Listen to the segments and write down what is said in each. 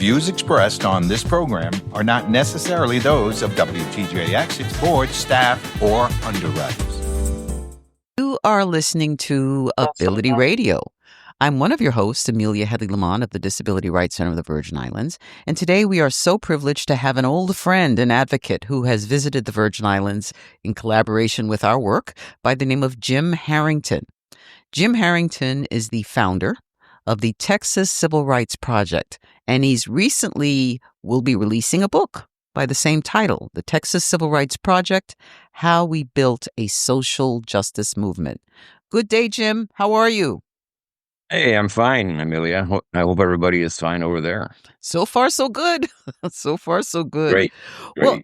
views expressed on this program are not necessarily those of WTJX, its board, staff, or underwriters. You are listening to Ability Radio. I'm one of your hosts, Amelia Headley Lamont of the Disability Rights Center of the Virgin Islands. And today we are so privileged to have an old friend and advocate who has visited the Virgin Islands in collaboration with our work by the name of Jim Harrington. Jim Harrington is the founder of the Texas Civil Rights Project, and he's recently will be releasing a book by the same title, The Texas Civil Rights Project, How We Built a Social Justice Movement. Good day, Jim. How are you? Hey, I'm fine, Amelia. I hope everybody is fine over there. So far, so good. So far, so good. Great. Well,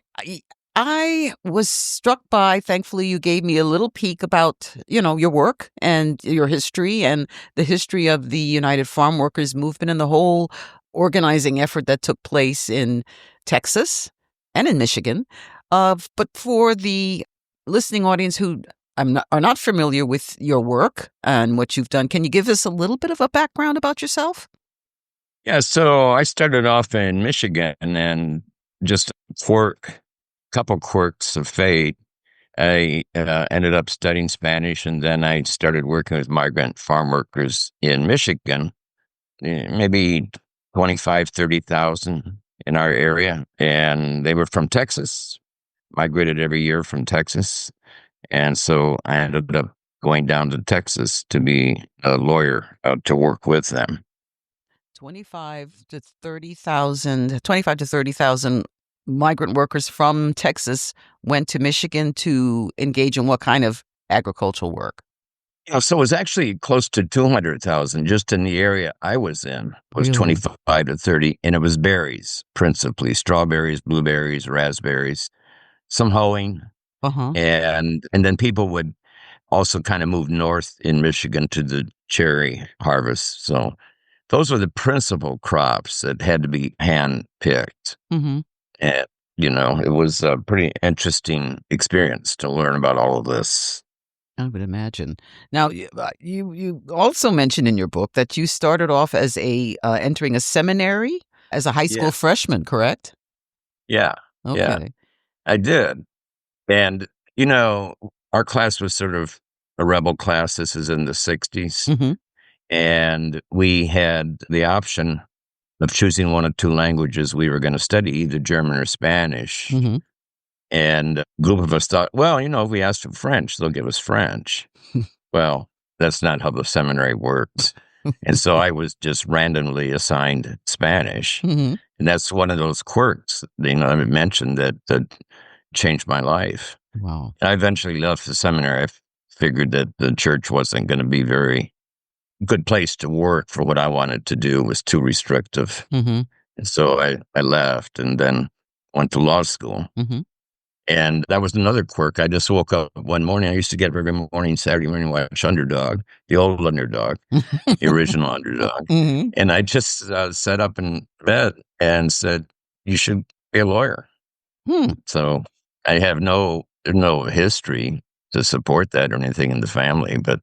I was struck by, thankfully, you gave me a little peek about, your work and your history and the history of the United Farm Workers Movement and the whole organizing effort that took place in Texas and in Michigan. But for the listening audience who are not familiar with your work and what you've done, can you give us a little bit of a background about yourself? Yeah, so I started off in Michigan, and just couple quirks of fate, I ended up studying Spanish, and then I started working with migrant farm workers in Michigan, maybe 25, 30,000 in our area, and they were from Texas, migrated every year from Texas. And so I ended up going down to Texas to be a lawyer to work with them. 25 to 30,000 migrant workers from Texas went to Michigan to engage in what kind of agricultural work? So it was actually close to 200,000 just in the area I was in. It was 25 to 30, and it was berries, principally strawberries, blueberries, raspberries, some hoeing. And then people would also kind of move north in Michigan to the cherry harvest. So those were the principal crops that had to be hand-picked. And, it was a pretty interesting experience to learn about all of this. I would imagine. Now, you also mentioned in your book that you started off as entering a seminary as a high school freshman, correct? Yeah. Okay. Yeah, I did. And, our class was sort of a rebel class. This is in the 60s. And we had the option of choosing one of two languages we were going to study, either German or Spanish. And a group of us thought, well, if we ask for French, they'll give us French. Well, that's not how the seminary works. And so I was just randomly assigned Spanish. And that's one of those quirks, I mentioned that changed my life. Wow. I eventually left the seminary. I figured that the church wasn't going to be very good place to work for what I wanted to do. It was too restrictive. And so I left and then went to law school. And that was another quirk. I just woke up one morning. I used to get up every morning, Saturday morning, watch Underdog, the old Underdog, the original Underdog. And I just sat up in bed and said, you should be a lawyer. So I have no history to support that or anything in the family, but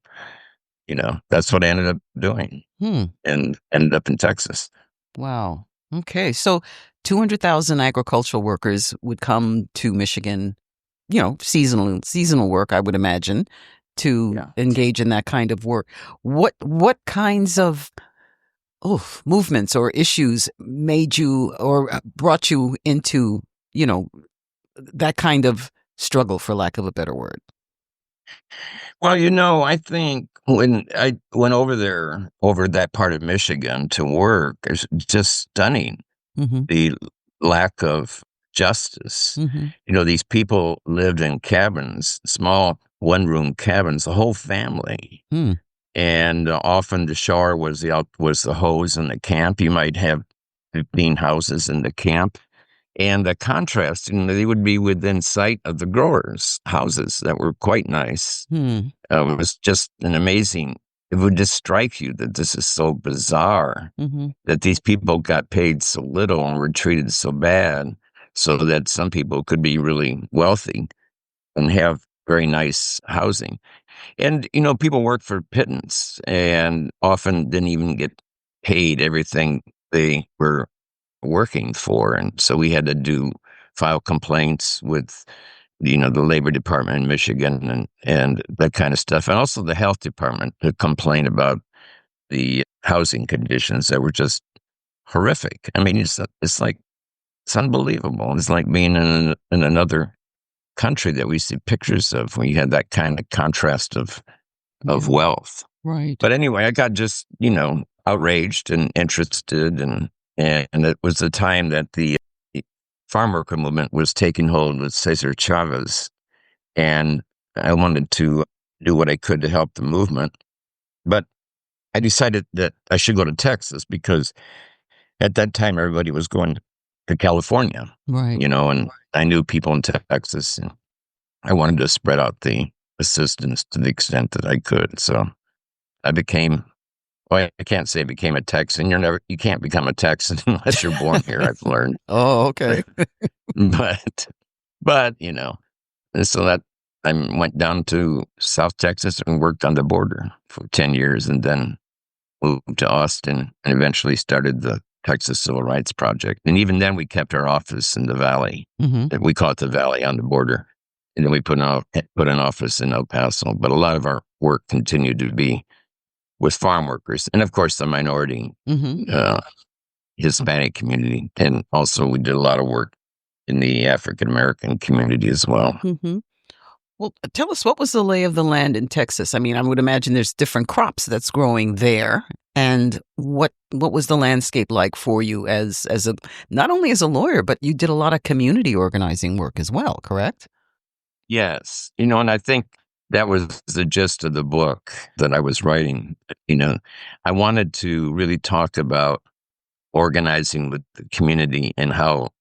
that's what I ended up doing and ended up in Texas. Wow. Okay. So 200,000 agricultural workers would come to Michigan, seasonal work, I would imagine, to engage in that kind of work. What kinds of movements or issues made you or brought you into, that kind of struggle, for lack of a better word? Well, I think when I went over that part of Michigan to work, it's just stunning, the lack of justice. These people lived in cabins, small one-room cabins, the whole family. And often the shower was the hose in the camp. You might have 15 houses in the camp. And the contrast, they would be within sight of the growers' houses that were quite nice. It was just an amazing, it would just strike you that this is so bizarre, that these people got paid so little and were treated so bad, so that some people could be really wealthy and have very nice housing. And, people worked for pittance and often didn't even get paid everything they were working for. And so we had to file complaints with, the Labor Department in Michigan and that kind of stuff. And also the health department to complain about the housing conditions that were just horrific. I mean, it's unbelievable. It's like being in another country that we see pictures of when you had that kind of contrast of wealth. Right. But anyway, I got just, outraged and interested, and it was the time that the farm worker movement was taking hold with Cesar Chavez, and I wanted to do what I could to help the movement. But I decided that I should go to Texas because at that time everybody was going to California, right. And I knew people in Texas, and I wanted to spread out the assistance to the extent that I could. So I became, well, I can't say I became a Texan. You can't become a Texan unless you're born here, I've learned. Oh, okay. but, and so that I went down to South Texas and worked on the border for 10 years, and then moved to Austin and eventually started the Texas Civil Rights Project. And even then we kept our office in the Valley. Mm-hmm. We call it the Valley on the border. And then we put an office in El Paso. But a lot of our work continued to be with farm workers. And of course, the minority Hispanic community. And also we did a lot of work in the African American community as well. Mm-hmm. Well, tell us, what was the lay of the land in Texas? I mean, I would imagine there's different crops that's growing there. And what was the landscape like for you as a, not only as a lawyer, but you did a lot of community organizing work as well, correct? Yes. And I think that was the gist of the book that I was writing. I wanted to really talk about organizing with the community and how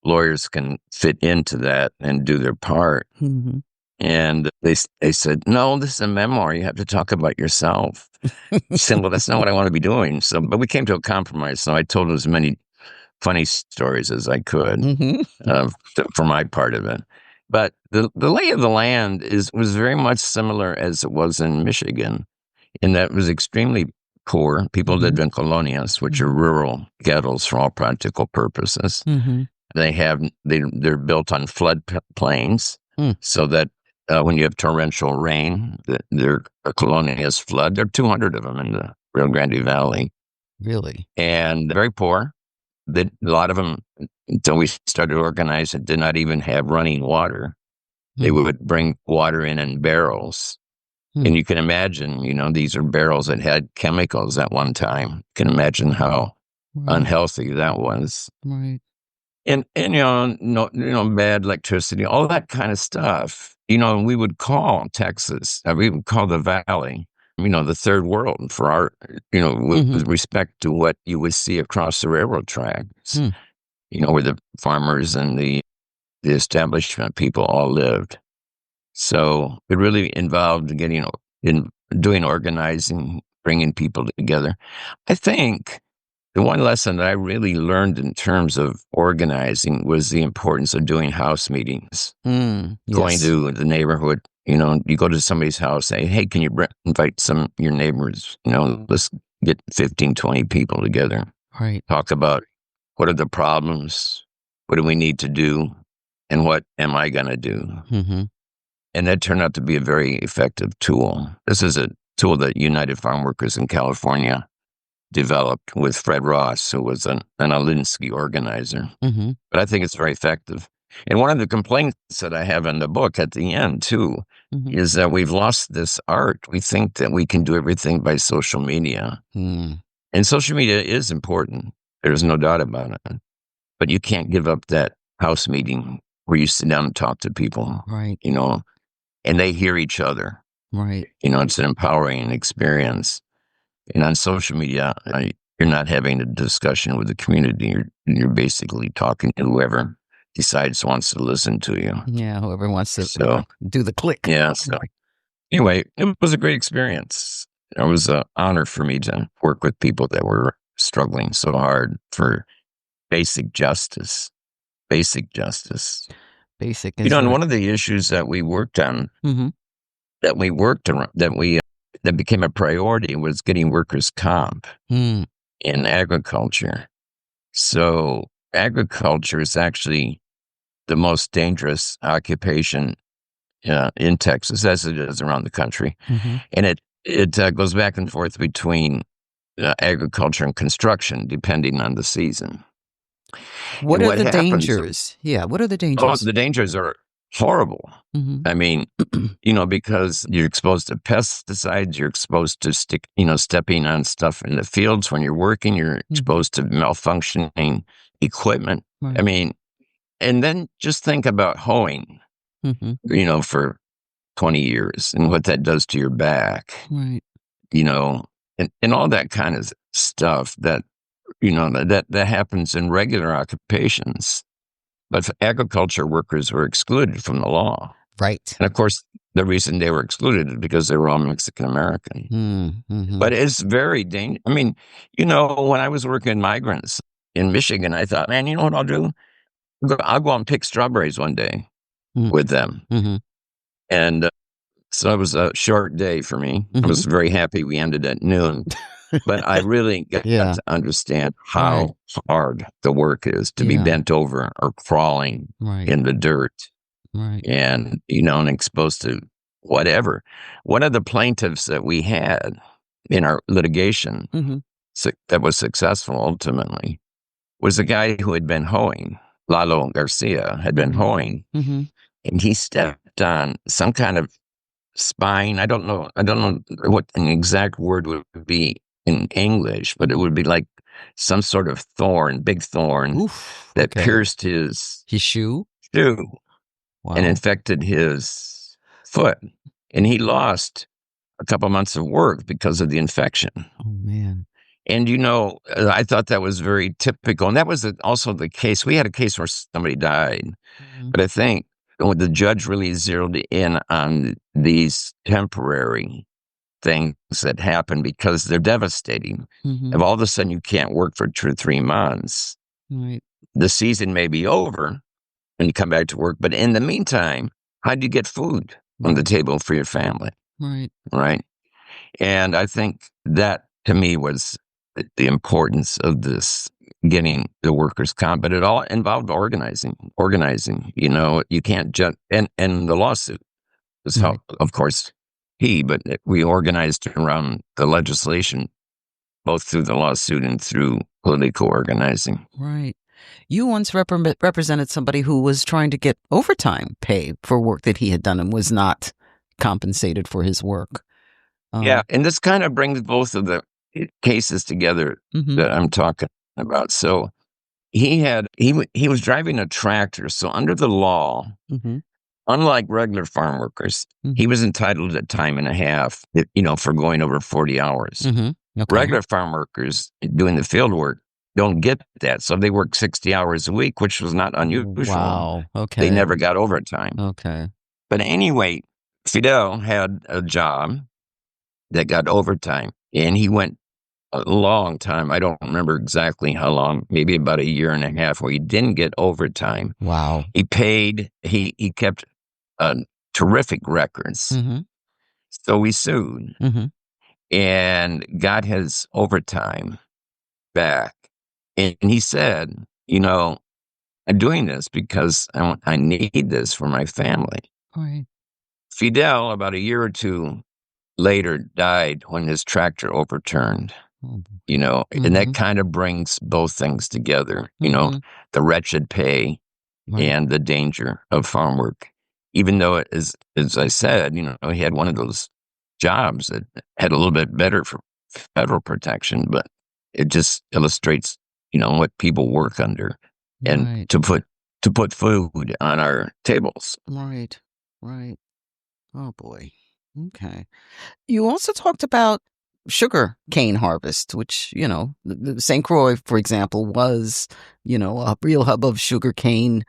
lawyers can fit into that and do their part. Mm-hmm. And they said, no, this is a memoir. You have to talk about yourself. I said, well, that's not what I want to be doing. So, but we came to a compromise. So I told as many funny stories as I could for my part of it. But the lay of the land was very much similar as it was in Michigan, in that it was extremely poor. People lived in colonias, which are rural ghettos for all practical purposes. Mm-hmm. They're built on flood plains, so that when you have torrential rain, their colonias flood. There are 200 of them in the Rio Grande Valley. Really? And very poor. A lot of them, until we started organizing, did not even have running water. They would bring water in barrels. And you can imagine, these are barrels that had chemicals at one time. You can imagine how unhealthy that was. Right. And bad electricity, all that kind of stuff. And we would call Texas, we would call the Valley, the third world for our, with respect to what you would see across the railroad tracks, where the farmers and the establishment people all lived. So it really involved doing organizing, bringing people together. I think the one lesson that I really learned in terms of organizing was the importance of doing house meetings. Yes. Going to the neighborhood, you go to somebody's house, say, hey, can you invite some of your neighbors? Let's get 15, 20 people together. Right. Talk about what are the problems, what do we need to do, and what am I going to do? Mm-hmm. And that turned out to be a very effective tool. This is a tool that United Farm Workers in California developed with Fred Ross, who was an Alinsky organizer. Mm-hmm. But I think it's very effective. And one of the complaints that I have in the book at the end, too, is that we've lost this art. We think that we can do everything by social media. And social media is important. There's no doubt about it. But you can't give up that house meeting where you sit down and talk to people. Right. And they hear each other. Right. It's an empowering experience. And on social media, you're not having a discussion with the community. You're basically talking to whoever wants to listen to you. Yeah, whoever wants to do the click. Yeah. So anyway, it was a great experience. It was an honor for me to work with people that were struggling so hard for basic justice. Basic justice. Basic. And one of the issues that we worked on, that became a priority was getting workers' comp in agriculture. So agriculture is actually the most dangerous occupation in Texas, as it is around the country. And it goes back and forth between agriculture and construction, depending on the season. What And are what the happens? dangers? Yeah, what are the Oh, dangers? the dangers are horrible. I mean, because you're exposed to pesticides, you're exposed to stepping on stuff in the fields when you're working, you're exposed to malfunctioning equipment. Right. I mean, and then just think about hoeing, for 20 years and what that does to your back, Right. And all that kind of stuff that happens in regular occupations. But agriculture workers were excluded from the law. Right. And of course, the reason they were excluded is because they were all Mexican American. But it's very dangerous. I mean, when I was working migrants in Michigan, I thought, man, you know what I'll do? I'll go out and pick strawberries one day with them. And so it was a short day for me. I was very happy we ended at noon. But I really got to understand how hard the work is to be bent over or crawling in the dirt. Right. And, and exposed to whatever. One of the plaintiffs that we had in our litigation that was successful ultimately was a guy who had been hoeing. Lalo Garcia had been hoeing. And he stepped on some kind of spine. I don't know what an exact word would be in English, but it would be like some sort of big thorn that pierced his shoe. Wow. And infected his foot. And he lost a couple months of work because of the infection. Oh, man. And, I thought that was very typical. And that was also the case. We had a case where somebody died. But I think the judge really zeroed in on these temporary things that happen because they're devastating. If all of a sudden you can't work for 2 or 3 months, the season may be over. And you come back to work. But in the meantime, how do you get food on the table for your family? Right. And I think that, to me, was the importance of this getting the workers' comp. But it all involved organizing. You can't just, and the lawsuit was how, of course, but we organized around the legislation, both through the lawsuit and through political organizing. Right. You once represented somebody who was trying to get overtime pay for work that he had done and was not compensated for his work. Yeah, and this kind of brings both of the cases together that I'm talking about. So he was driving a tractor. So under the law, unlike regular farm workers, he was entitled to time and a half, for going over 40 hours. Regular farm workers doing the field work don't get that. So they work 60 hours a week, which was not unusual. Wow. Okay. They never got overtime. Okay. But anyway, Fidel had a job that got overtime, and he went a long time. I don't remember exactly how long, maybe about 1.5 years where he didn't get overtime. Wow. He kept terrific records. So we sued and got his overtime back. And he said, I'm doing this because I need this for my family. Right. Fidel, about 1 year or 2 later, died when his tractor overturned. And that kind of brings both things together, the wretched pay and the danger of farm work. Even though it is, as I said, he had one of those jobs that had a little bit better for federal protection, but it just illustrates, what people work under and to put food on our tables. Right. Oh, boy. Okay. You also talked about sugar cane harvest, which, St. Croix, for example, was, a real hub of sugar cane,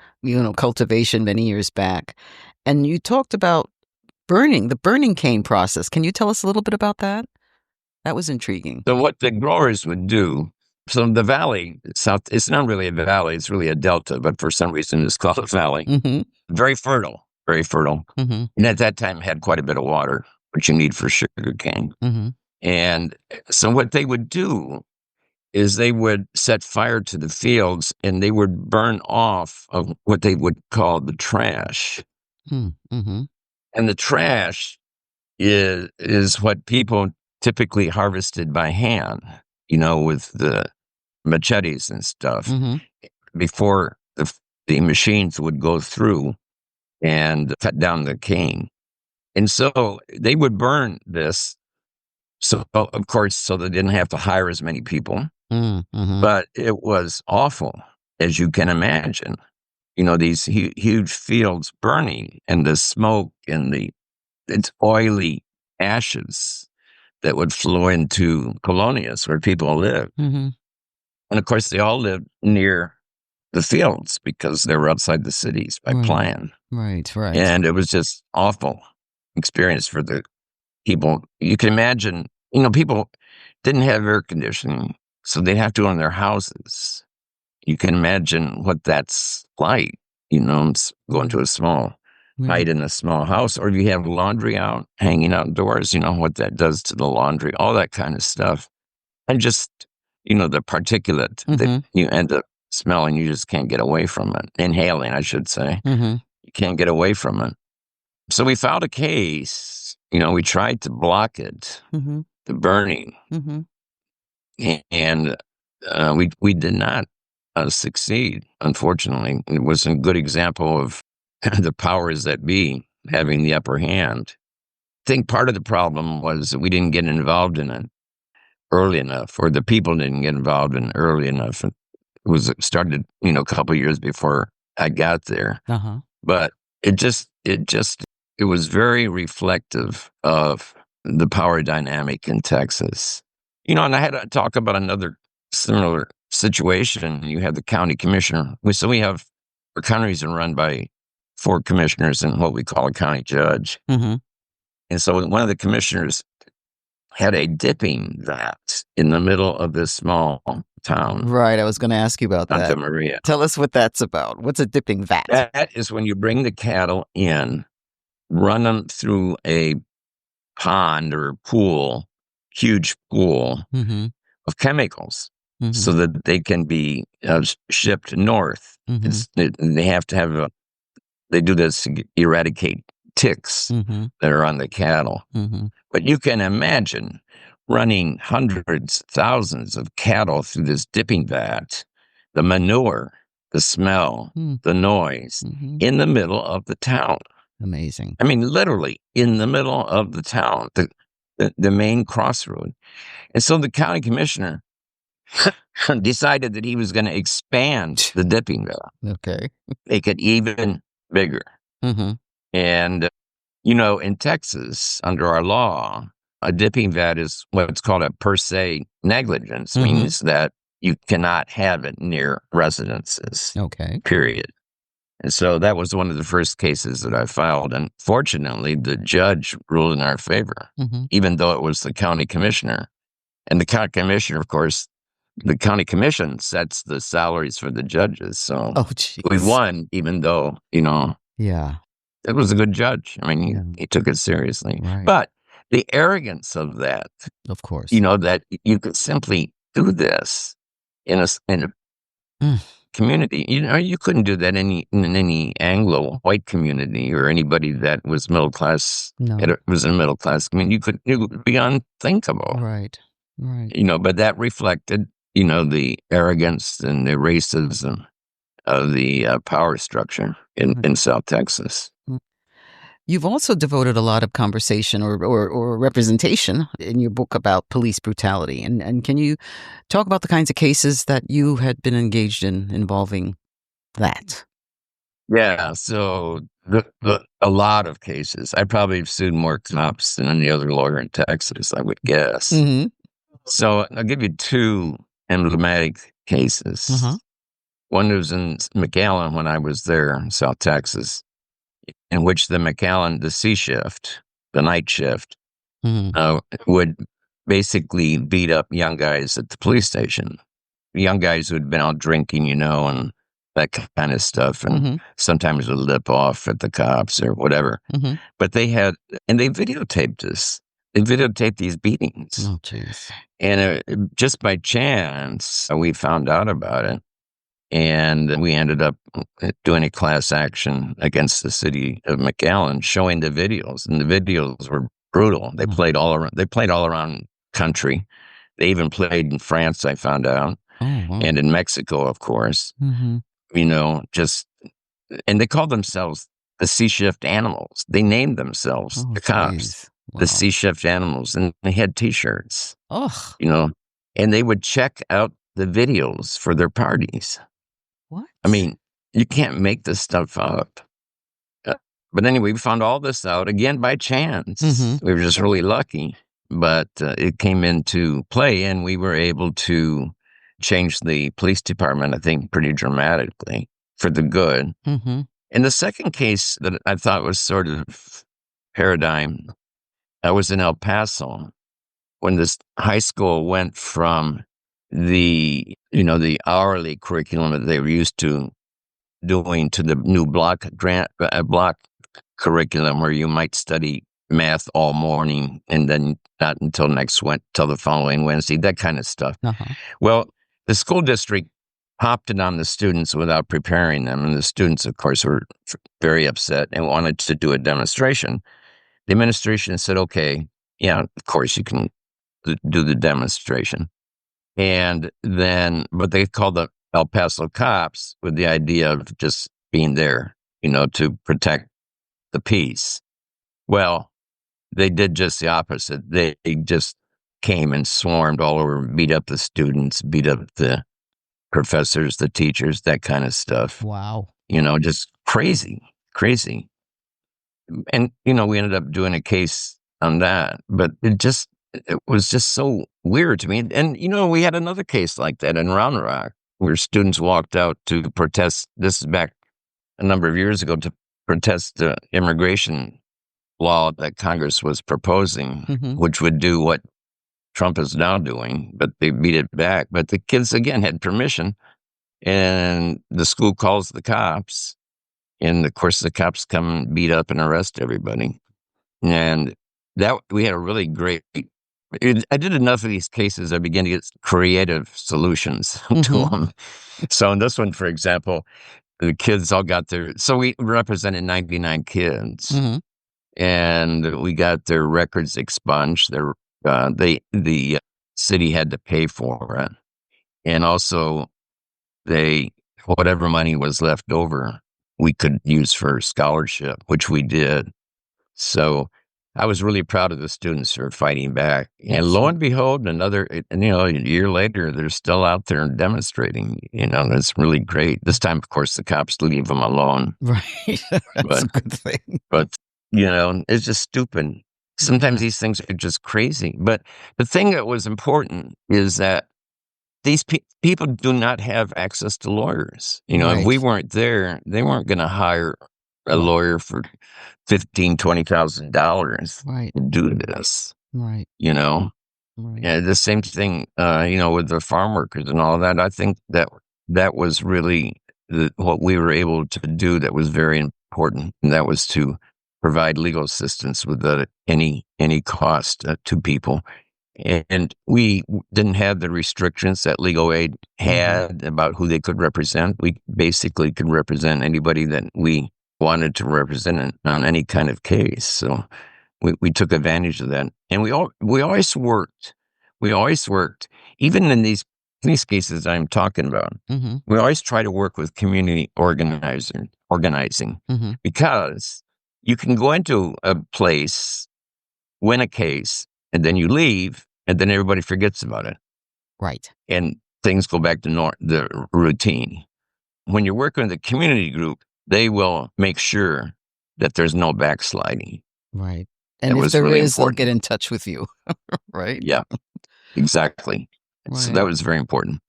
cultivation many years back. And you talked about the burning cane process. Can you tell us a little bit about that? That was intriguing. So what the growers would do, so the valley, it's not really a valley, it's really a delta, but for some reason it's called a valley. Very fertile. And at that time had quite a bit of water, which you need for sugar cane. And so what they would do is they would set fire to the fields and they would burn off of what they would call the trash. Mm-hmm. And the trash is what people typically harvested by hand, with the machetes and stuff before the machines would go through and cut down the cane. And so they would burn this. So, of course, so they didn't have to hire as many people, but it was awful, as you can imagine. These huge fields burning and the smoke and it's oily ashes that would flow into colonias where people lived. And of course, they all lived near the fields because they were outside the cities by plan. Right. And it was just awful experience for the people. You can imagine, people didn't have air conditioning, so they'd have to go in their houses. You can imagine what that's like, going to a small hide in a small house, or if you have laundry out, hanging outdoors, what that does to the laundry, all that kind of stuff. And just, the particulate that you end up smelling, you just can't get away from it. Inhaling, I should say. You can't get away from it. So we filed a case, we tried to block it, the burning, and we did not succeed, unfortunately. It was a good example of the powers that be having the upper hand. I think part of the problem was that we didn't get involved in it early enough, or the people didn't get involved in it early enough. It started, a couple of years before I got there. But it was very reflective of the power dynamic in Texas. And I had to talk about another similar situation. You have the county commissioner. So we have our counties are run by 4 commissioners and what we call a county judge. And so one of the commissioners had a dipping vat in the middle of this small town. Right. I was going to ask you about Santa that. Maria. Tell us what that's about. What's a dipping vat? That is when you bring the cattle in, run them through a pond or pool, huge pool of chemicals so that they can be shipped north. They have to have they do this to eradicate ticks that are on the cattle. But you can imagine running hundreds, thousands of cattle through this dipping vat, the manure, the smell, the noise, in the middle of the town. Amazing. I mean, literally in the middle of the town, the main crossroad. And so the county commissioner decided that he was going to expand the dipping vat. Okay. Make it even bigger. And, in Texas, under our law, a dipping vat is what's called a per se negligence, means that you cannot have it near residences. Okay. Period. And so that was one of the first cases that I filed. And fortunately, the judge ruled in our favor, even though it was the county commissioner. And the county commissioner, of course, the county commission sets the salaries for the judges. So we won, even though, Yeah. it was a good judge. I mean, he took it seriously. Right. But the arrogance of that, of course, that you could simply do this in a community. You couldn't do that in any Anglo white community or anybody that was middle class. No. Was in a middle class. I mean, it would be unthinkable. Right. But that reflected, the arrogance and the racism of the power structure in South Texas. You've also devoted a lot of conversation or representation in your book about police brutality. And can you talk about the kinds of cases that you had been engaged in involving that? Yeah, so a lot of cases. I probably have sued more cops than any other lawyer in Texas, I would guess. So I'll give you 2 emblematic cases. One was in McAllen when I was there in South Texas, in which the McAllen, the C shift, the night shift, would basically beat up young guys at the police station. Young guys who had been out drinking, and that kind of stuff, and sometimes would lip off at the cops or whatever. But they videotaped us. videotaped these beatings. Oh, jeez. And just by chance, we found out about it. And we ended up doing a class action against the city of McAllen, showing the videos. And the videos were brutal. They played all around. They played all around country. They even played in France, I found out, and in Mexico, of course. Just and they called themselves the C-shift animals. They named themselves the cops, the C-shift animals, and they had T-shirts. Ugh. And they would check out the videos for their parties. What? I mean, you can't make this stuff up. But anyway, we found all this out again by chance. We were just really lucky. But it came into play, and we were able to change the police department, I think, pretty dramatically for the good. And the second case that I thought was sort of paradigm, I was in El Paso when this high school went from the hourly curriculum that they were used to doing to the new block curriculum where you might study math all morning and then not until till the following Wednesday, that kind of stuff. Well, the school district popped it on the students without preparing them. And the students, of course, were very upset and wanted to do a demonstration. The administration said, okay, yeah, of course you can do the demonstration. And then, but they called the El Paso cops with the idea of just being there, to protect the peace. Well, they did just the opposite. They just came and swarmed all over, beat up the students, beat up the professors, the teachers, that kind of stuff. Wow. Just crazy. And, we ended up doing a case on that, but it was just so weird to me. And, we had another case like that in Round Rock where students walked out to protest. This is back a number of years ago, to protest the immigration law that Congress was proposing, which would do what Trump is now doing, but they beat it back. But the kids, again, had permission, and the school calls the cops. And of course, the cops come and beat up and arrest everybody. And that we had a really great. I did enough of these cases. I began to get creative solutions to them. So in this one, for example, the kids all got their. So we represented 99 kids, and we got their records expunged. The city had to pay for it, and also whatever money was left over, we could use for scholarship, which we did. So I was really proud of the students for fighting back. And lo and behold, a year later, they're still out there demonstrating. That's really great. This time, of course, the cops leave them alone. Right. That's a good thing. But, it's just stupid. Sometimes these things are just crazy. But the thing that was important is that these people do not have access to lawyers. If we weren't there, they weren't going to hire a lawyer for $15,000-$20,000 to do this. Right. Yeah, the same thing, with the farm workers and all that. I think that was really what we were able to do that was very important, and that was to provide legal assistance without any cost to people. And we didn't have the restrictions that legal aid had about who they could represent. We basically could represent anybody that we wanted to represent on any kind of case. So we took advantage of that. And we always worked. Even in these cases I'm talking about, we always try to work with community organizing, because you can go into a place, win a case, and then you leave, and then everybody forgets about it. Right. And things go back to the routine. When you're working with a community group, they will make sure that there's no backsliding. Right. And if there is, they'll get in touch with you. Right? Yeah, exactly. Right. So that was very important.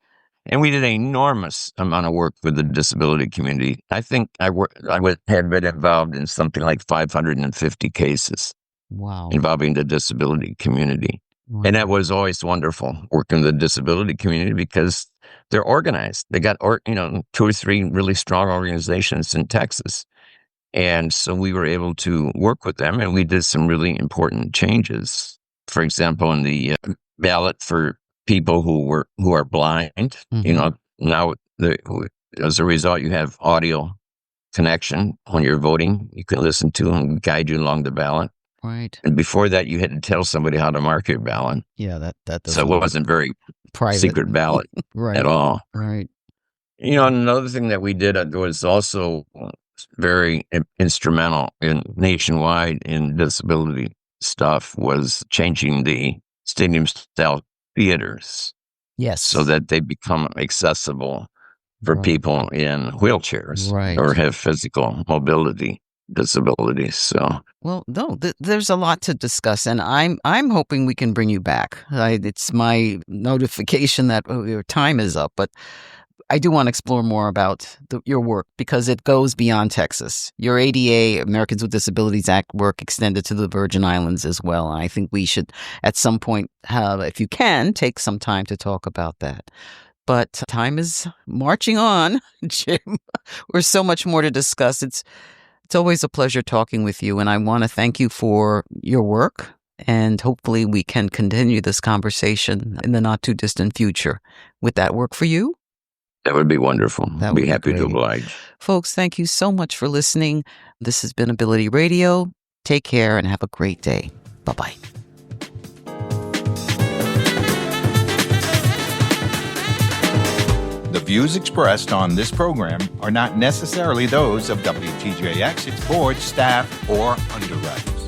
And we did an enormous amount of work with the disability community. I think I had been involved in something like 550 cases. Wow. Involving the disability community. Wow. And that was always wonderful, working with the disability community, because they're organized. They got 2 or 3 really strong organizations in Texas. And so we were able to work with them, and we did some really important changes. for example, in the ballot for people who are blind, now as a result, you have audio connection when you're voting. You can listen to and guide you along the ballot. Right. And before that, you had to tell somebody how to mark your ballot. Yeah, that doesn't. So it wasn't very private. Secret ballot right. at all. Right. Another thing that we did was also very instrumental in nationwide in disability stuff was changing the stadium-style theaters. Yes. So that they become accessible for people in wheelchairs or have physical mobility disabilities. So, well, no, there's a lot to discuss, and I'm hoping we can bring you back. It's my notification that your time is up, but I do want to explore more about your work because it goes beyond Texas. Your ADA, Americans with Disabilities Act work extended to the Virgin Islands as well. And I think we should, at some point, if you can, take some time to talk about that. But time is marching on, Jim. There's so much more to discuss. It's always a pleasure talking with you, and I want to thank you for your work. And hopefully we can continue this conversation in the not-too-distant future. Would that work for you? That would be wonderful. That would be happy great. to oblige. Folks, thank you so much for listening. This has been Ability Radio. Take care and have a great day. Bye-bye. The views expressed on this program are not necessarily those of WTJX, its board, staff, or underwriters.